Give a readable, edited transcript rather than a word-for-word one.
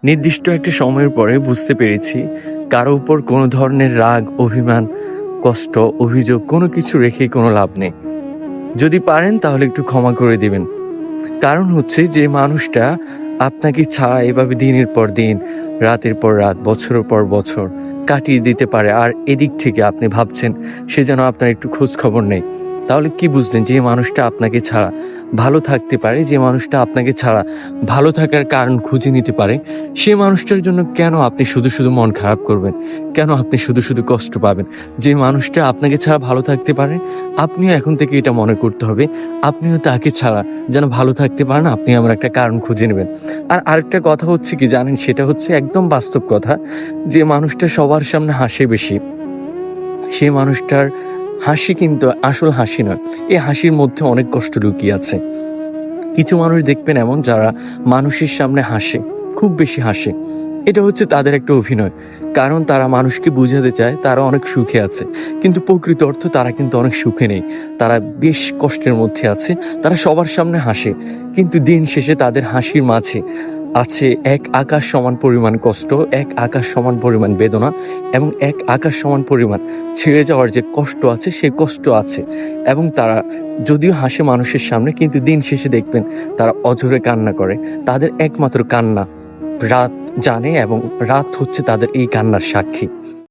নির্দিষ্ট একটা সময়ের পরে বুঝতে পেরেছি কারো উপর কোনো ধরনের রাগ, অভিমান, কষ্ট, অভিযোগ কোনো কিছু রেখেই কোনো লাভ নেই। যদি পারেন তাহলে একটু ক্ষমা করে দিবেন। কারণ হচ্ছে যে মানুষটা আপনাকে ছাড়া এভাবে দিনের পর দিন, রাতের পর রাত, বছরের পর বছর কাটিয়ে দিতে পারে, আর এদিক থেকে আপনি ভাবছেন সে যেন আপনার একটু খোঁজ খবর নেই। তাহলে কি বুঝলেন যে মানুষটা আপনাকে ছাড়া ভালো থাকতে পারে, যে মানুষটা আপনাকে ছাড়া ভালো থাকার কারণ খুঁজে নিতে পারে, সে মানুষটার জন্য কেন আপনি শুধু শুধু মন খারাপ করবেন? কেন আপনি শুধু শুধু কষ্ট পাবেন? যে মানুষটা আপনাকে ছাড়া ভালো থাকতে পারে, আপনিও এখন থেকে এটা মনে করতে হবে আপনিও তাকে ছাড়া যেন ভালো থাকতে পারেন, আপনি আমার একটা কারণ খুঁজে নেবেন। আর আরেকটা কথা হচ্ছে কি জানেন, সেটা হচ্ছে একদম বাস্তব কথা, যে মানুষটা সবার সামনে হাসে বেশি, সেই মানুষটার হাসি কিন্তু আসল হাসি নয়। এই হাসির মধ্যে অনেক কষ্ট লুকিয়ে আছে। কিছু মানুষ দেখবেন এমন যারা মানুষের সামনে হাসে, খুব বেশি হাসে। এটা হচ্ছে তাদের একটা অভিনয়। কারণ তারা মানুষকে বুঝাতে চায় তারা অনেক সুখে আছে। কিন্তু প্রকৃত অর্থ তারা কিন্তু অনেক সুখে নেই। তারা বেশ কষ্টের মধ্যে আছে। তারা সবার সামনে হাসে। কিন্তু দিন শেষে তাদের হাসির মাঝে আছে এক আকাশ সমান পরিমাণ কষ্ট, এক আকাশ সমান পরিমাণ বেদনা, এবং এক আকাশ সমান পরিমাণ ছেড়ে যাওয়ার যে কষ্ট আছে, সে কষ্ট আছে। এবং তারা যদিও হাসে মানুষের সামনে, কিন্তু দিন শেষে দেখবেন তারা অঝরে কান্না করে। তাদের একমাত্র কান্না রাত জানে, এবং রাত হচ্ছে তাদের এই কান্নার সাক্ষী।